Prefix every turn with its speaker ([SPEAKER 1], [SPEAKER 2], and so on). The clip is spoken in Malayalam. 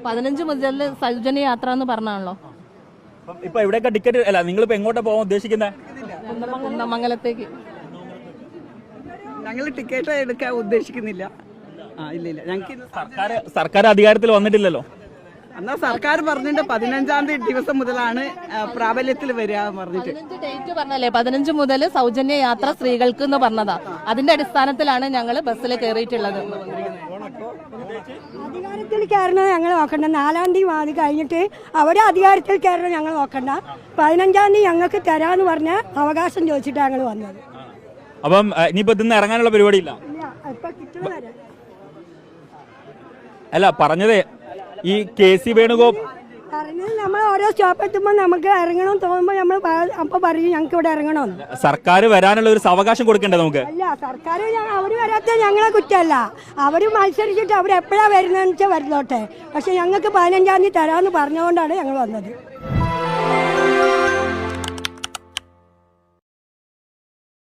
[SPEAKER 1] 15 മുതൽ സൗജന്യ യാത്ര എന്ന് പറഞ്ഞാണല്ലോ.
[SPEAKER 2] ഇപ്പൊ എവിടെയൊക്കെ ടിക്കറ്റ് അല്ല, നിങ്ങളിപ്പോ എങ്ങോട്ടാ പോകാൻ ഉദ്ദേശിക്കുന്നത്?
[SPEAKER 1] കുന്നമംഗലത്തേക്ക്.
[SPEAKER 3] ഞങ്ങൾ ടിക്കറ്റ് എടുക്കാൻ ഉദ്ദേശിക്കുന്നില്ല. ഇല്ല ഞങ്ങൾക്ക്
[SPEAKER 2] സർക്കാർ അധികാരത്തിൽ വന്നിട്ടില്ലല്ലോ.
[SPEAKER 3] എന്നാ സർക്കാർ പറഞ്ഞിട്ട് 15-ാം തീയതി ദിവസം മുതലാണ് പ്രാബല്യത്തിൽ വരിക പറഞ്ഞിട്ട്.
[SPEAKER 1] 15 ഡേറ്റ് പറഞ്ഞല്ലേ, 15 മുതൽ സൗജന്യ യാത്ര സ്ത്രീകൾക്ക് എന്ന് പറഞ്ഞതാ. അതിന്റെ അടിസ്ഥാനത്തിലാണ് ഞങ്ങൾ ബസ്സിൽ കയറിയിട്ടുള്ളത്.
[SPEAKER 4] അധികാരത്തിൽ കയറണം ഞങ്ങൾ നോക്കണ്ട. 4-ാം തീയതി അത് കഴിഞ്ഞിട്ട് അവിടെ അധികാരത്തിൽ കയറണം ഞങ്ങൾ നോക്കണ്ട. 15-ാം തീയതി ഞങ്ങൾക്ക് തരാന്ന് പറഞ്ഞ അവകാശം ചോദിച്ചിട്ടാണ് ഞങ്ങൾ വന്നത്.
[SPEAKER 2] അപ്പം ഇനിയിപ്പോ ഇന്ന് ഇറങ്ങാനുള്ള പരിപാടി ഇല്ല. അല്ല പറഞ്ഞതേ, ഈ KC വേണുഗോപാൽ
[SPEAKER 4] പറഞ്ഞത് നമ്മൾ ഓരോ സ്റ്റോപ്പ് എത്തുമ്പോൾ നമുക്ക് ഇറങ്ങണം തോന്നുമ്പോൾ നമ്മൾ അപ്പൊ പറയും ഞങ്ങൾക്ക് ഇവിടെ ഇറങ്ങണമെന്ന്.
[SPEAKER 2] സർക്കാർ വരാനുള്ള ഒരു അവകാശം കൊടുക്കണ്ടേ നമുക്ക്?
[SPEAKER 4] അല്ല, സർക്കാർ അവർ വരാത്ത ഞങ്ങളെ കുറ്റമല്ല. അവർ മത്സരിച്ചിട്ട് അവർ എപ്പോഴാണ് വരുന്നതെന്ന് വെച്ചാൽ വരുന്നോട്ടെ. പക്ഷെ ഞങ്ങൾക്ക് 15-ാം തീയതി തരാമെന്ന് പറഞ്ഞുകൊണ്ടാണ് ഞങ്ങൾ വന്നത്.